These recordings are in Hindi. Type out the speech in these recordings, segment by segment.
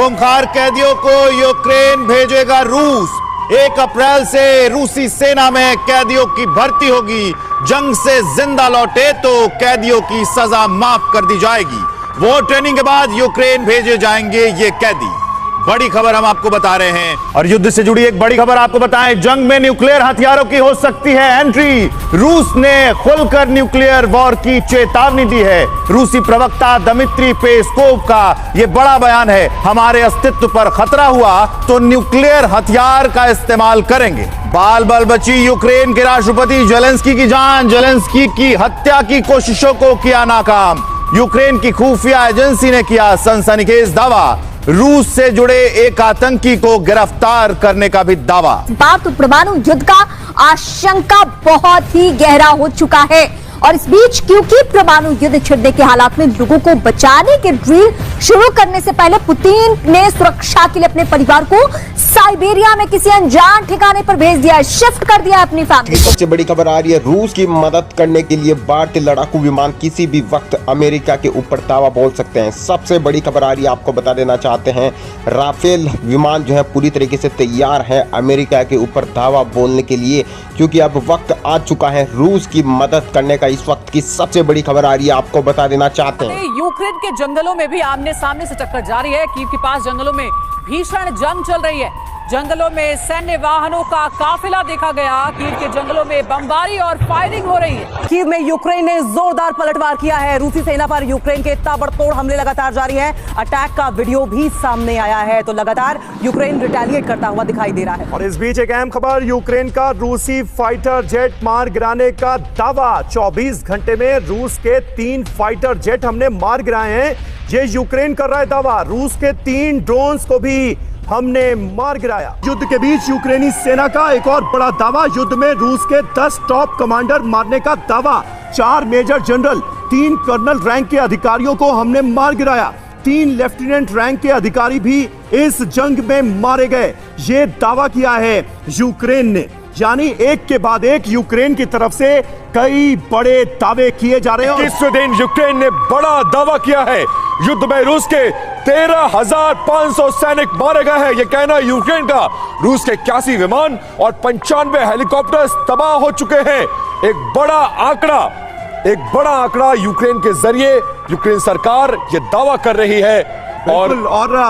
खूंखार कैदियों को यूक्रेन भेजेगा रूस। 1 अप्रैल से रूसी सेना में कैदियों की भर्ती होगी। जंग से जिंदा लौटे तो कैदियों की सजा माफ कर दी जाएगी। वो ट्रेनिंग के बाद यूक्रेन भेजे जाएंगे ये कैदी। बड़ी खबर हम आपको बता रहे हैं। और युद्ध से जुड़ी एक बड़ी खबर आपको बताएं, जंग में न्यूक्लियर हथियारों की हो सकती है एंट्री। रूस ने खुलकर न्यूक्लियर वॉर की चेतावनी दी है। रूसी प्रवक्ता दमित्री पेस्कोव का यह बड़ा बयान है, हमारे अस्तित्व पर खतरा हुआ तो न्यूक्लियर हथियार का इस्तेमाल करेंगे। बाल बाल बची यूक्रेन के राष्ट्रपति जेलेंस्की की जान। जेलेंस्की की हत्या की कोशिशों को किया नाकाम। यूक्रेन की खुफिया एजेंसी ने किया सनसनीखेज दावा। रूस से जुड़े एक आतंकी को गिरफ्तार करने का भी दावा। भारत परमाणु युद्ध का आशंका बहुत ही गहरा हो चुका है और इस बीच क्योंकि परमाणु युद्ध छिड़ने के हालात में लोगों को बचाने के ड्रिल शुरू करने से पहले पुतिन ने सुरक्षा के लिए अपने परिवार को साइबेरिया में किसी अनजान ठिकाने पर भेज दिया, शिफ्ट कर दिया अपनी फैमिली। सबसे बड़ी खबर आ रही है, रूस की मदद करने के लिए भारतीय लड़ाकू विमान किसी भी वक्त अमेरिका के ऊपर दावा बोल सकते हैं। सबसे बड़ी खबर आ रही है, आपको बता देना चाहते हैं, राफेल विमान जो है पूरी तरीके से तैयार है अमेरिका के ऊपर दावा बोलने के लिए, क्योंकि अब वक्त आ चुका है रूस की मदद करने का। इस वक्त की सबसे बड़ी खबर आ रही है, आपको बता देना चाहते हैं। यूक्रेन के जंगलों में भी आमने सामने से टक्कर जारी है। कीव के पास जंगलों में भीषण जंग चल रही है। जंगलों में सैन्य वाहनों का काफिला देखा गया। कीव के जंगलों में बमबारी और फायरिंग हो रही है। कीव में यूक्रेन ने जोरदार पलटवार किया है। रूसी सेना पर यूक्रेन के ताबड़तोड़ हमले लगातार जारी है। अटैक का वीडियो भी सामने आया है, तो लगातार यूक्रेन रिटेलिएट करता हुआ दिखाई दे रहा है। और इस बीच एक अहम खबर, यूक्रेन का रूसी फाइटर जेट मार गिराने का दावा। 24 घंटे में रूस के 3 फाइटर जेट हमने मार गिराए हैं, ये यूक्रेन कर रहा है दावा। रूस के 3 ड्रोन्स को भी हमने मार गिराया। युद्ध के बीच यूक्रेनी सेना का एक और बड़ा दावा, युद्ध में रूस के 10 टॉप कमांडर मारने का दावा। 4 मेजर जनरल, 3 कर्नल रैंक के अधिकारियों को हमने मार गिराया। 3 लेफ्टिनेंट रैंक के अधिकारी भी इस जंग में मारे गए, ये दावा किया है यूक्रेन ने। यानी एक के बाद एक यूक्रेन की तरफ से कई बड़े दावे किए जा रहे हैं। 21वें दिन यूक्रेन ने बड़ा दावा किया है, युद्ध में रूस के 13,500 सैनिक मारे गए हैं, यह कहना यूक्रेन का। रूस के 81 विमान और 95 हेलीकॉप्टर तबाह हो चुके हैं। एक बड़ा आंकड़ा यूक्रेन के जरिए यूक्रेन सरकार यह दावा कर रही है। और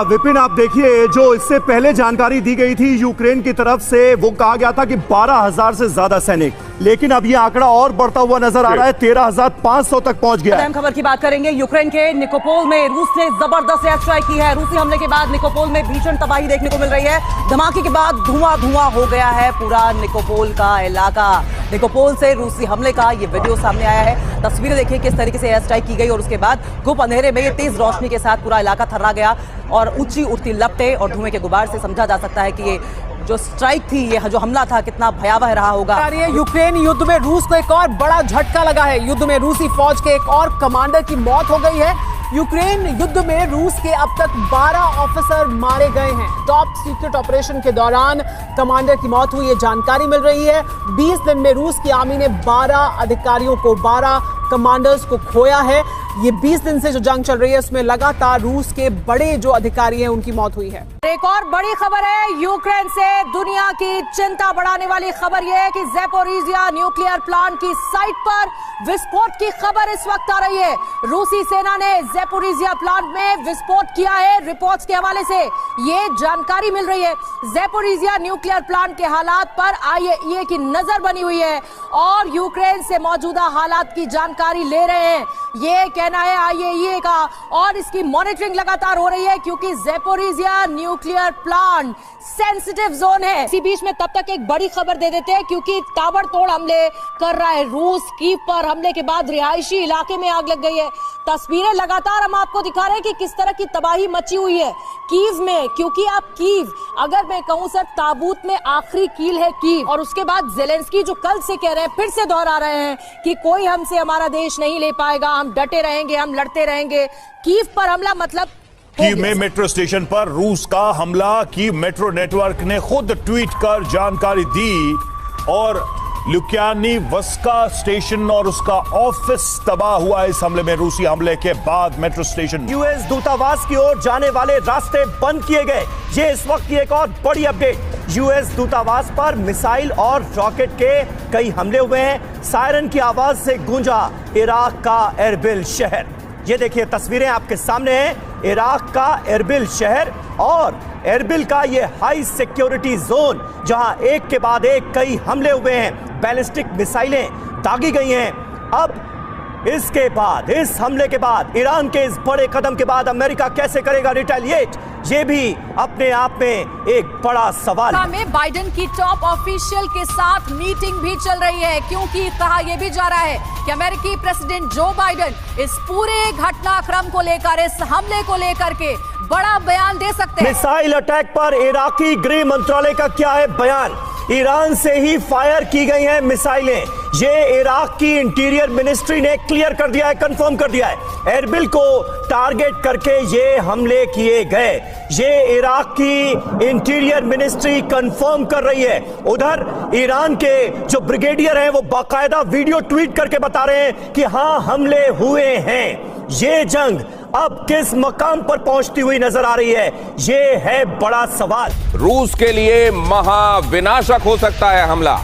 विपिन, आप देखिए, जो इससे पहले जानकारी दी गई थी यूक्रेन की तरफ से, वो कहा गया था कि 12,000 से ज्यादा सैनिक, लेकिन अब ये आंकड़ा और बढ़ता हुआ नजर आ रहा है, 13,500 तक पहुंच गया। अहम खबर की बात करेंगे, यूक्रेन के निकोपोल में रूस ने जबरदस्त एयर स्ट्राइक की है। रूसी हमले के बाद निकोपोल में भीषण तबाही देखने को मिल रही है। धमाके के बाद धुआं हो गया है पूरा निकोपोल का इलाका। निकोपोल से रूसी हमले का ये वीडियो सामने आया है। तस्वीरें देखिए किस तरीके से एयर स्ट्राइक की गई और उसके बाद गुप अंधेरे में ये तेज रोशनी के साथ पूरा इलाका थर्रा गया और ऊंची उठती लपटें और धुएं के गुबार से समझा जा सकता है कि ये जो स्ट्राइक थी, ये जो हमला था, कितना भयावह रहा होगा। यूक्रेन युद्ध में रूस को एक और बड़ा झटका लगा है। युद्ध में रूसी फौज के एक और कमांडर की मौत हो गई है। यूक्रेन युद्ध में रूस के अब तक 12 ऑफिसर मारे गए हैं। टॉप सीक्रेट ऑपरेशन के दौरान कमांडर की मौत हुई, ये जानकारी मिल रही है। 20 दिन में रूस की आर्मी ने 12 अधिकारियों को, 12 कमांडर्स को खोया है। ये 20 दिन से जो जंग चल रही है उसमें लगातार रूस के बड़े जो अधिकारी हैं उनकी मौत हुई है। एक और बड़ी खबर है यूक्रेन से, दुनिया की चिंता बढ़ाने वाली खबर यह है कि ज़ैपोरिज़िया न्यूक्लियर प्लांट की साइट पर विस्फोट की खबर इस वक्त आ रही है। रूसी सेना ने ज़ैपोरिज़िया प्लांट में विस्फोट किया है। रिपोर्ट्स के हवाले से ये जानकारी मिल रही है। ज़ैपोरिज़िया न्यूक्लियर प्लांट के हालात पर आईएईए की नजर बनी हुई है और यूक्रेन से मौजूदा हालात की जानकारी ले रहे हैं, ये कहना है आईएईए का। और इसकी मॉनिटरिंग लगातार हो रही है क्योंकि Zaporizhzhia nuclear plant sensitive zone है। इसी बीच में तब तक एक बड़ी खबर दे देते हैं क्योंकि ताबड़तोड़ हमले कर रहा है रूस। कीव पर हमले के बाद रिहायशी इलाके में आग लग गई है। तस्वीरें लगातार हम आपको दिखा रहे हैं कि किस तरह की तबाही मची हुई है कीव में, क्योंकि आप कीव, अगर मैं कहूं सर, ताबूत में आखिरी कील है कीव। और उसके बाद जेलेंस्की जो कल से कह रहे हैं, फिर से दोहरा रहे हैं कि कोई हमसे हमारा देश नहीं ले पाएगा, हम डटे रहेंगे, हम लड़ते रहेंगे। कीव पर हमला मतलब कीव में मेट्रो स्टेशन पर रूस का हमला। कीव मेट्रो नेटवर्क ने खुद ट्वीट कर जानकारी दी और लुक्यानिवस्का स्टेशन और उसका ऑफिस तबाह हुआ इस हमले में। रूसी हमले के बाद मेट्रो स्टेशन, यूएस दूतावास की ओर जाने वाले रास्ते बंद किए गए। ये इस वक्त की एक और बड़ी अपडेट। यूएस दूतावास पर मिसाइल और रॉकेट के कई हमले हुए हैं। सायरन की आवाज से गूंजा इराक का एरबिल शहर। ये देखिए तस्वीरें आपके सामने हैं, इराक का एरबिल शहर और एरबिल का ये हाई सिक्योरिटी जोन, जहां एक के बाद एक कई हमले हुए हैं, बैलिस्टिक मिसाइलें दागी गई हैं। अब इसके बाद, इस हमले के बाद, ईरान के इस बड़े कदम के बाद अमेरिका कैसे करेगा रिटेलिएट, ये भी अपने आप में एक बड़ा सवाल है। में बाइडेन की टॉप ऑफिशियल के साथ मीटिंग भी चल रही है, क्योंकि कहा यह भी जा रहा है कि अमेरिकी प्रेसिडेंट जो बाइडेन इस पूरे घटनाक्रम को लेकर, इस हमले को लेकर के बड़ा बयान दे सकते हैं। मिसाइल अटैक पर इराकी गृह मंत्रालय का क्या है बयान? ईरान से ही फायर की गई हैं मिसाइलें। ये इराक की इंटीरियर मिनिस्ट्री ने क्लियर कर दिया है, कंफर्म कर दिया है। एरबिल को टारगेट करके ये हमले किए गए। ये इराक की इंटीरियर मिनिस्ट्री कंफर्म कर रही है। उधर ईरान के जो ब्रिगेडियर हैं वो बाकायदा वीडियो ट्वीट करके बता रहे हैं कि हाँ हमले हुए हैं। ये जंग अब किस मकाम पर पहुंचती हुई नजर आ रही है, ये है बड़ा सवाल। रूस के लिए महाविनाशक हो सकता है हमला।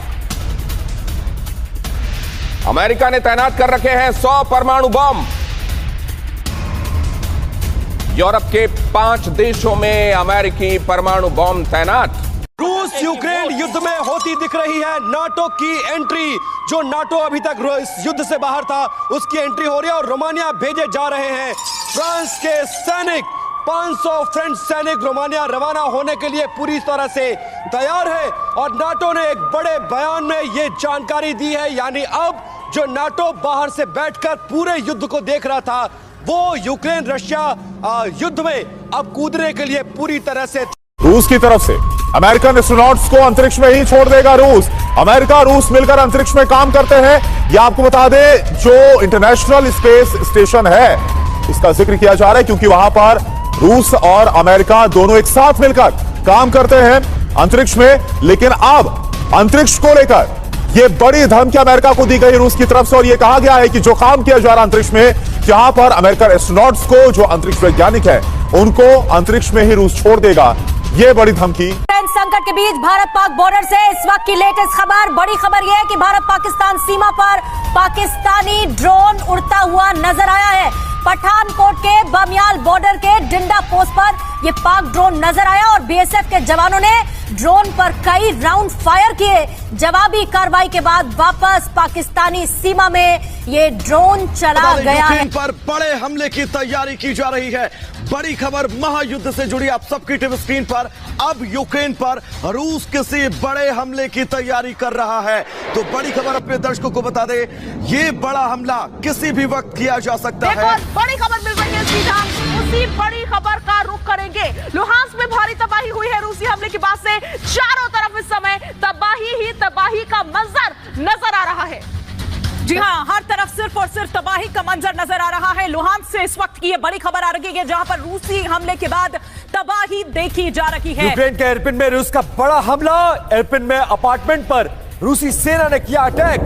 अमेरिका ने तैनात कर रखे हैं 100 परमाणु बम। यूरोप के 5 देशों में अमेरिकी परमाणु बम तैनात। रूस यूक्रेन युद्ध में होती दिख रही है नाटो की एंट्री। जो नाटो अभी तक इस युद्ध से बाहर था, उसकी एंट्री हो रही है और रोमानिया भेजे जा रहे हैं फ्रांस के सैनिक। 500 फ्रेंच सैनिक रोमानिया रवाना होने के लिए पूरी तरह से तैयार है और नाटो ने एक बड़े बयान में यह जानकारी दी है। यानी अब जो नाटो बाहर से बैठकर पूरे युद्ध को देख रहा था, वो यूक्रेन रशिया युद्ध में अब कूदने के लिए पूरी तरह से। रूस की तरफ से अमेरिकन एस्ट्रोनॉट्स को अंतरिक्ष में ही छोड़ देगा रूस। अमेरिका रूस मिलकर अंतरिक्ष में काम करते हैं। यह आपको बता दें, जो इंटरनेशनल स्पेस स्टेशन है इसका जिक्र किया जा रहा है, क्योंकि वहां पर रूस और अमेरिका दोनों एक साथ मिलकर काम करते हैं अंतरिक्ष में। लेकिन अब अंतरिक्ष को लेकर यह बड़ी धमकी अमेरिका को दी गई रूस की तरफ से, और यह कहा गया है कि जो काम किया जा रहा है अंतरिक्ष में, जहां पर अमेरिकन एस्ट्रोनॉट्स को, जो अंतरिक्ष वैज्ञानिक है, उनको अंतरिक्ष में ही रूस छोड़ देगा। ये बड़ी धमकी। संकट के बीच भारत पाक बॉर्डर से इस वक्त की लेटेस्ट खबर, बड़ी खबर यह है कि भारत पाकिस्तान सीमा पर पाकिस्तानी ड्रोन उड़ता हुआ नजर आया है। पठानकोट के बमियाल बॉर्डर के डिंडा पोस्ट पर यह पाक ड्रोन नजर आया और बीएसएफ के जवानों ने ड्रोन पर कई राउंड फायर किए। जवाबी कार्रवाई के बाद वापस पाकिस्तानी सीमा में ये ड्रोन चला गया है। यूक्रेन पर बड़े हमले की तैयारी की जा रही है। बड़ी खबर महायुद्ध से जुड़ी आप सबकी टीवी स्क्रीन पर। अब यूक्रेन पर रूस किसी बड़े हमले की तैयारी कर रहा है। तो बड़ी खबर अपने दर्शकों को बता दे, ये बड़ा हमला किसी भी वक्त किया जा सकता है। बड़ी खबर मिल रही है, सीधा उसी बड़ी खबर का रुख करेंगे। लुहांस्क में भारी तबाही हुई है रूसी हमले के बाद से। चारों तरफ इस समय तबाही ही तबाही का मंजर नजर आ रहा है। जी हां, हर तरफ सिर्फ और सिर्फ तबाही का मंजर नजर आ रहा है। लुहांस्क से इस वक्त की ये बड़ी खबर आ रही है, जहां पर रूसी हमले के बाद तबाही देखी जा रही है। यूक्रेन के इरपिन में रूस का बड़ा हमला। इरपिन में अपार्टमेंट पर रूसी सेना ने किया अटैक।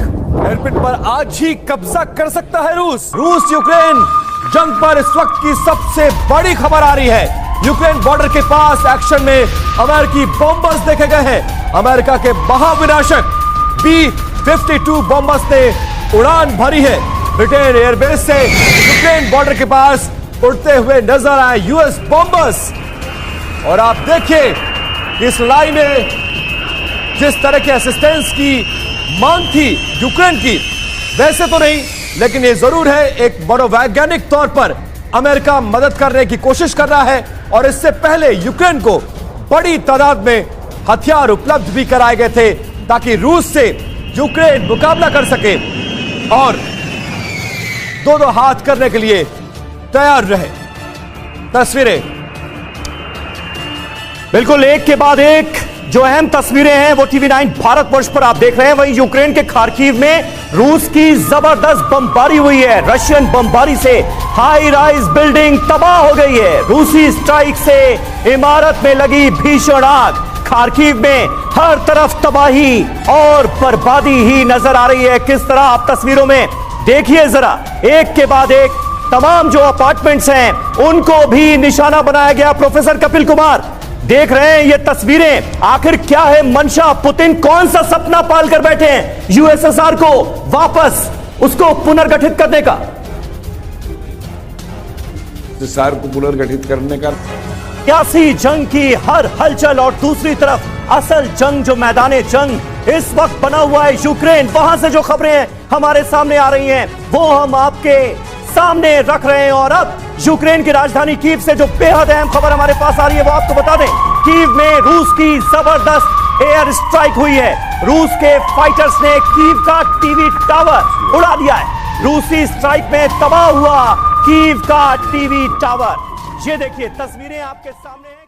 इरपिन पर आज ही कब्जा कर सकता है रूस। रूस यूक्रेन जंग पर इस वक्त की सबसे बड़ी खबर आ रही है। यूक्रेन बॉर्डर के पास एक्शन में अमेरिकी बॉम्बर्स देखे गए हैं। अमेरिका के महाविनाशक B-52 बॉम्बर्स ने उड़ान भरी है। ब्रिटेन एयरबेस से यूक्रेन बॉर्डर के पास उड़ते हुए नजर आए यूएस बॉम्बर्स। और आप देखिए इस लड़ाई में जिस तरह के असिस्टेंस की मांग थी यूक्रेन की, वैसे तो नहीं, लेकिन यह जरूर है एक मनोवैज्ञानिक तौर पर अमेरिका मदद करने की कोशिश कर रहा है। और इससे पहले यूक्रेन को बड़ी तादाद में हथियार उपलब्ध भी कराए गए थे, ताकि रूस से यूक्रेन मुकाबला कर सके और दोनों हाथ करने के लिए तैयार रहे। तस्वीरें बिल्कुल एक के बाद एक जो अहम तस्वीरें हैं वो टीवी9 भारतवर्ष पर आप देख रहे हैं। वहीं यूक्रेन के खार्किव में रूस की जबरदस्त बमबारी हुई है। रशियन बमबारी से हाई राइज बिल्डिंग तबाह हो गई है। रूसी स्ट्राइक से इमारत में लगी भीषण आग। खार्किव में हर तरफ तबाही और बर्बादी ही नजर आ रही है। किस तरह आप तस्वीरों में देखिए जरा, एक के बाद एक तमाम जो अपार्टमेंट्स हैं उनको भी निशाना बनाया गया। प्रोफेसर कपिल कुमार, देख रहे हैं ये तस्वीरें, आखिर क्या है मंशा? पुतिन कौन सा सपना पाल कर बैठे हैं यूएसएसआर को वापस उसको पुनर्गठित करने का? यूएसएसआर को पुनर्गठित करने का सियासी जंग की हर हलचल और दूसरी तरफ असल जंग जो मैदाने जंग इस वक्त बना हुआ है यूक्रेन। वहां से जो खबरें हमारे सामने आ रही हैं वो हम आपके सामने रख रहे हैं। और अब यूक्रेन की राजधानी कीव से जो बेहद अहम खबर हमारे पास आ रही है वो आपको बता दें। कीव में रूस की जबरदस्त एयर स्ट्राइक हुई है। रूस के फाइटर्स ने कीव का टीवी टावर उड़ा दिया है। रूसी स्ट्राइक में तबाह हुआ कीव का टीवी टावर। ये देखिए तस्वीरें आपके सामने।